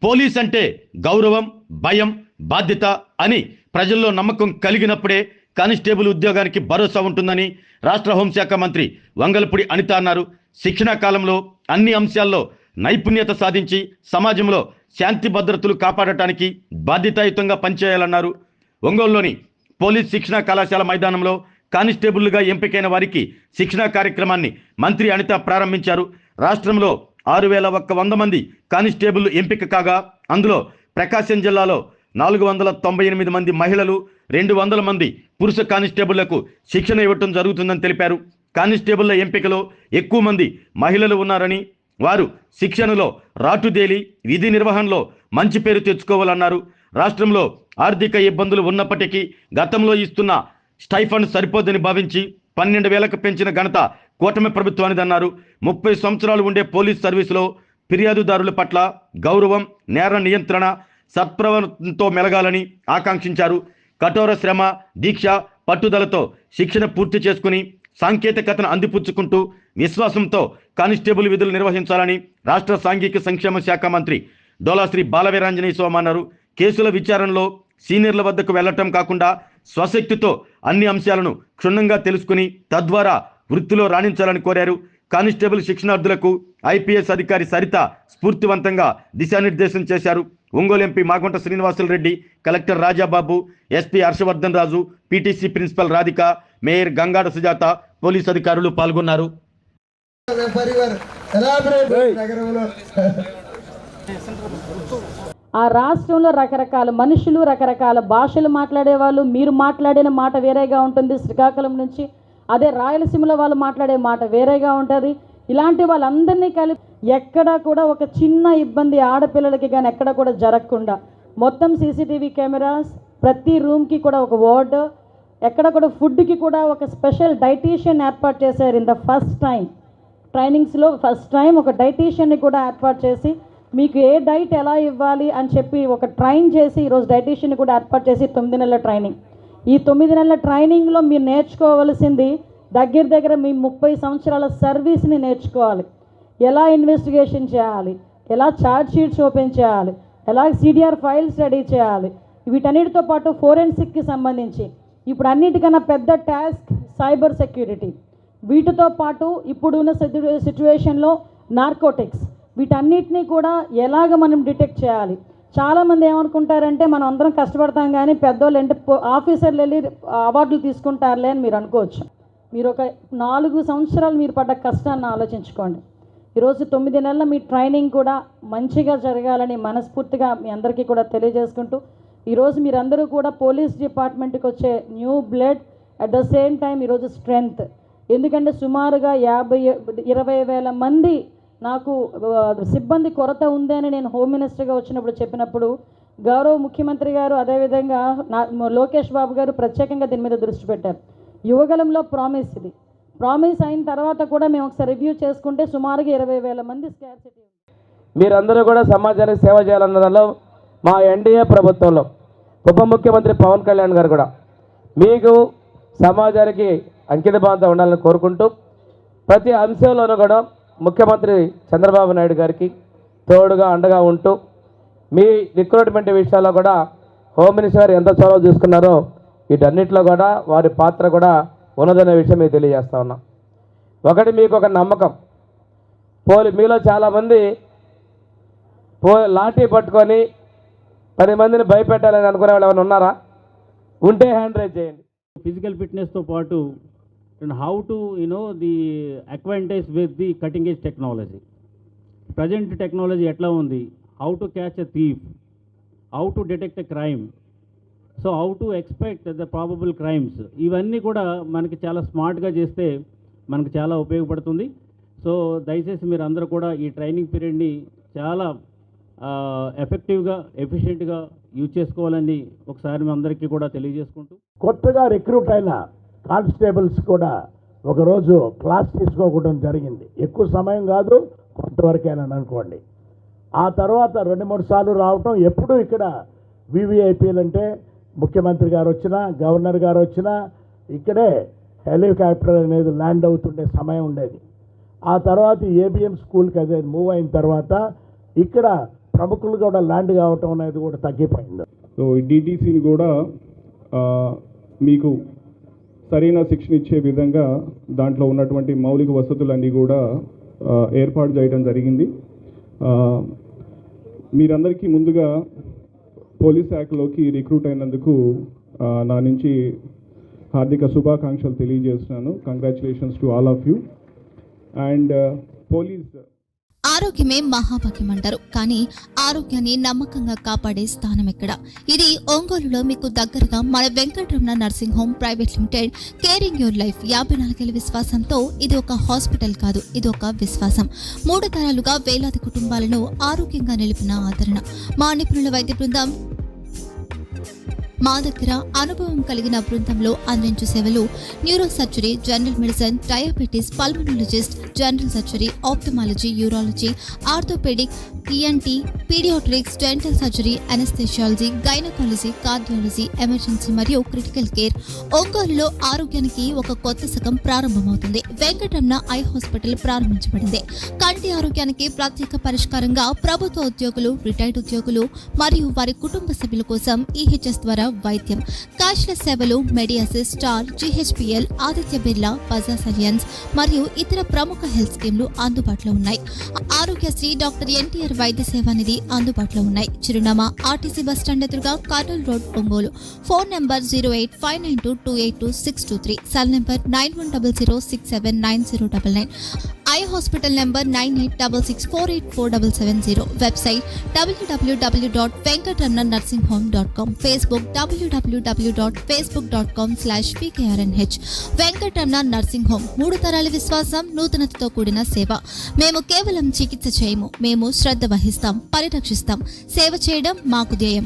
Police అంటే గౌరవం, భయం, బాధ్యత అని ప్రజల్లో నమ్మకం కలిగినప్పుడే కానిస్టేబుల్ ఉద్యోగానికి భరోసా ఉంటుందని రాష్ట్ర హోంశాఖ మంత్రి వంగలపూడి అనిత అన్నారు. శిక్షణా కాలంలో అన్ని అంశాల్లో నైపుణ్యత సాధించి సమాజంలో శాంతి భద్రతలు కాపాడటానికి బాధ్యతాయుతంగా పనిచేయాలన్నారు. ఒంగోలులోని పోలీస్ శిక్షణా కళాశాల మైదానంలో కానిస్టేబుల్గా ఎంపికైన వారికి శిక్షణా కార్యక్రమాన్ని మంత్రి అనిత ప్రారంభించారు. రాష్ట్రంలో 6,100 మంది కానిస్టేబుల్ ఎంపిక కాగా అందులో ప్రకాశం జిల్లాలో 498 మంది మహిళలు, 200 మంది పురుష కానిస్టేబుళ్లకు శిక్షణ ఇవ్వటం జరుగుతుందని తెలిపారు. కానిస్టేబుళ్ల ఎంపికలో ఎక్కువ మంది మహిళలు ఉన్నారని, వారు శిక్షణలో రాటుదేలి విధి నిర్వహణలో మంచి పేరు తెచ్చుకోవాలన్నారు. రాష్ట్రంలో ఆర్థిక ఇబ్బందులు ఉన్నప్పటికీ గతంలో ఇస్తున్న స్టైఫండ్ సరిపోదని భావించి 12,000కు పెంచిన ఘనత కూటమి ప్రభుత్వానిదన్నారు. 30 సంవత్సరాలు ఉండే పోలీస్ సర్వీసులో ఫిర్యాదుదారుల పట్ల గౌరవం, నేర నియంత్రణ, సత్ప్రవర్తనతో మెలగాలని ఆకాంక్షించారు. కఠోర శ్రమ, దీక్ష, పట్టుదలతో శిక్షణ పూర్తి చేసుకుని సాంకేతికతను అందిపుచ్చుకుంటూ విశ్వాసంతో కానిస్టేబుల్ విధులు నిర్వహించాలని రాష్ట్ర సాంఘిక సంక్షేమ శాఖ మంత్రి డోలాశ్రీ బాలవీరాంజనేయ స్వామి అన్నారు. కేసుల విచారణలో సీనియర్ల వద్దకు వెళ్లటం కాకుండా స్వశక్తితో అన్ని అంశాలను క్షుణ్ణంగా తెలుసుకుని తద్వారా వృత్తిలో రాణించాలని కోరారు. కానిస్టేబుల్ శిక్షణార్థులకు ఐపీఎస్ అధికారి సరిత స్ఫూర్తివంతంగా దిశానిర్దేశం చేశారు. Ongole MP Magunta Srinivasulu Reddy, collector Rajababu, SP Harshavardhan Raju, PTC principal Radhika, mayor Gangada Sujatha, police అధికారులు పాల్గొన్నారు. ఆ రాష్ట్రంలో రకరకాల మనుషులు, రకరకాల భాషలు మాట్లాడేవాళ్ళు. మీరు మాట్లాడిన మాట వేరేగా ఉంటుంది శ్రీకాకుళం నుంచి, అదే రాయలసీమలో వాళ్ళు మాట్లాడే మాట వేరేగా ఉంటుంది. ఇలాంటి వాళ్ళందరినీ కలిపి ఎక్కడా కూడా ఒక చిన్న ఇబ్బంది ఆడపిల్లలకి కానీ ఎక్కడ కూడా జరగకుండా మొత్తం సీసీటీవీ కెమెరాస్, ప్రతి రూమ్కి కూడా ఒక వార్డ్, ఎక్కడ కూడా ఫుడ్కి కూడా ఒక స్పెషల్ డైటీషియన్ ఏర్పాటు చేశారు. ఇన్ ద ఫస్ట్ టైం ట్రైనింగ్స్లో ఫస్ట్ టైం ఒక డైటీషియన్ని కూడా ఏర్పాటు చేసి మీకు ఏ డైట్ ఎలా ఇవ్వాలి అని చెప్పి ఒక ట్రైన్ చేసి ఈరోజు డైటీషియన్ కూడా ఏర్పాటు చేసి 9 నెలల ట్రైనింగ్. ఈ 9 నెలల ట్రైనింగ్లో మీరు నేర్చుకోవాల్సింది దగ్గర మీ 30 సంవత్సరాల సర్వీస్ని నేర్చుకోవాలి. ఎలా ఇన్వెస్టిగేషన్ చేయాలి, ఎలా ఛార్జ్ షీట్స్ ఓపెన్ చేయాలి, ఎలా సిడిఆర్ ఫైల్స్ రెడీ చేయాలి, వీటన్నిటితో పాటు ఫోరెన్సిక్కి సంబంధించి ఇప్పుడు అన్నిటికన్నా పెద్ద టాస్క్ సైబర్ సెక్యూరిటీ. వీటితో పాటు ఇప్పుడున్న సిచ్యువేషన్లో నార్కోటిక్స్, వీటన్నిటినీ కూడా ఎలాగ మనం డిటెక్ట్ చేయాలి. చాలామంది ఏమనుకుంటారంటే మనం అందరం కష్టపడతాం కానీ పెద్దోళ్ళు అంటే ఆఫీసర్లు వెళ్ళి అవార్డులు తీసుకుంటారులే అని మీరు అనుకోవచ్చు. మీరు ఒక 4 సంవత్సరాలు మీరు పడ్డ కష్టాన్ని ఆలోచించుకోండి. ఈరోజు 9 నెలల మీ ట్రైనింగ్ కూడా మంచిగా జరగాలని మనస్ఫూర్తిగా మీ అందరికీ కూడా తెలియజేసుకుంటూ, ఈరోజు మీరందరూ కూడా పోలీస్ డిపార్ట్మెంట్కి వచ్చే new blood, at the same time ఈరోజు స్ట్రెంగ్త్. ఎందుకంటే సుమారుగా 20,000 మంది నాకు సిబ్బంది కొరత ఉందని నేను హోమ్ మినిస్టర్గా వచ్చినప్పుడు చెప్పినప్పుడు గౌరవ ముఖ్యమంత్రి గారు అదేవిధంగా లోకేష్ బాబు గారు ప్రత్యేకంగా దీని మీద దృష్టి పెట్టారు. యువగలంలో ప్రామిస్, ఇది ప్రామిస్ అయిన తర్వాత కూడా మేము ఒకసారి రివ్యూ చేసుకుంటే సుమారుగా 20,000 మంది స్కార్సిటీ. మీరందరూ కూడా సమాజానికి సేవ చేయాలన్న దానిలో మా ఎన్డీఏ ప్రభుత్వంలో ఉప ముఖ్యమంత్రి పవన్ కళ్యాణ్ గారు కూడా మీకు సమాజానికి అంకిత భావంతో ఉండాలని కోరుకుంటూ ప్రతి అంశంలోనూ కూడా ముఖ్యమంత్రి చంద్రబాబు నాయుడు గారికి తోడుగా అండగా ఉంటూ మీ రిక్రూట్మెంట్ విషయాల్లో కూడా హోమ్ మినిస్టర్ గారు ఎంత చొరవ చూసుకున్నారో వీటన్నిటిలో కూడా వారి పాత్ర కూడా ఉన్నదనే విషయం మీకు తెలియజేస్తా ఉన్నాం. ఒకటి, మీకు ఒక నమ్మకం. మీలో చాలామంది లాఠీ పట్టుకొని 10 మందిని భయపెట్టాలని అనుకునే వాళ్ళు ఎవరైనా ఉన్నారా? ఉంటే హ్యాండ్ రైజ్ చేయండి. ఫిజికల్ ఫిట్నెస్తో పాటు and how to the acquaintance with the cutting edge technology. Present technology etla undi, how to catch a thief, how to detect a crime, so how to expect the probable crimes, ivanni kuda manaki chaala smart ga cheste manaki chaala upayogapadutundi. So dayachesi meer andaru kuda ee training period ni chaala effective ga efficient ga use చేసుకోవాలని ఒకసారి మీ అందరికీ కూడా తెలియజేసుకుంటూ, కొత్తగా recruit అయిన constables కూడా ఒకరోజు class తీసుకోవడం జరిగింది. ఎక్కువ సమయం కాదు, కొంతవరకైనా అనుకోండి. ఆ తర్వాత 2-3 సార్లు రావటం. ఎప్పుడు ఇక్కడ వివిఐపీలు అంటే ముఖ్యమంత్రి గారు వచ్చినా, గవర్నర్ గారు వచ్చినా ఇక్కడే హెలికాప్టర్ అనేది ల్యాండ్ అవుతుండే సమయం ఉండేది. ఆ తర్వాత ఏబిఎం స్కూల్కి అదే మూవ్ అయిన తర్వాత ఇక్కడ ప్రముఖులు కూడా ల్యాండ్ కావటం అనేది కూడా తగ్గిపోయింది. సో డిటీసీని కూడా మీకు సరైన శిక్షణ ఇచ్చే విధంగా దాంట్లో ఉన్నటువంటి మౌలిక వసతులన్నీ కూడా ఏర్పాటు చేయడం జరిగింది. మీరందరికీ ముందుగా పోలీస్ యాక్ట్లోకి రిక్రూట్ అయినందుకు నా నుంచి హార్దిక శుభాకాంక్షలు తెలియజేస్తున్నాను. Congratulations to all of you. And police ఆరోగ్యమే మహాభాగ్యం అంటారు, కానీ ఆరోగ్యాన్ని నమ్మకంగా కాపాడే స్థానం ఎక్కడ? ఇది ఒంగోలులో మీకు దగ్గరగా మన Venkataramana nursing home private limited. Caring your life 54 ఏళ్ల విశ్వాసంతో ఇది ఒక హాస్పిటల్ కాదు, ఇది ఒక విశ్వాసం. 3 తరాలుగా వేలాది కుటుంబాలను ఆరోగ్యంగా నిలిపిన ఆదరణ. మా నిపుణుల వైద్య బృందం మా దగ్గర అనుభవం కలిగిన బృందంలో అందించే సేవలు neuro surgery, general medicine, diabetes, pulmonologist, general surgery, ophthalmology, urology, orthopaedic, ENT, paediatrics, dental surgery, anaesthesiology, gynaecology, cardiology, emergency మరియు క్రిటికల్ కేర్. ఒంగోలులో ఆరోగ్యానికి ఒక కొత్త శకం ప్రారంభమవుతుంది. వెంకటరమణ ఐ హాస్పిటల్ ప్రారంభించబడింది. కంటి ఆరోగ్యానికి ప్రత్యేక పరిష్కారంగా ప్రభుత్వ ఉద్యోగులు, రిటైర్డ్ ఉద్యోగులు మరియు వారి కుటుంబ సభ్యుల కోసం ఈహెచ్ఎస్ ద్వారా వైద్యం, క్యాష్లెస్ సేవలు, Medi Assist, Star, GHPL, Aditya Birla, Bajaj Allianz మరియు ఇతర ప్రముఖ హెల్త్ స్కీమ్లు అందుబాటులో ఉన్నాయి. ఆరోగ్యశ్రీ, డాక్టర్ ఎన్టీఆర్ వైద్య సేవా నిధి అందుబాటులో ఉన్నాయి. చిరునామా ఆర్టీసీ బస్టాండ్ ఎదురుగా, Kurnool road, Ongole. Phone number 08592282623, cell number 9100679099, eye hospital number 9866484770, website www.venkatramanarsinghome.com, Facebook www.facebook.com/pkrnh. Venkataramana nursing home, 3 తరాల విశ్వాసం, నూతనతతో కూడిన సేవ. మేము కేవలం చికిత్స చేయము, మేము శ్రద్ధ వహిస్తాం, పరిరక్షిస్తాం. సేవ చేయడం మాకు ధ్యేయం.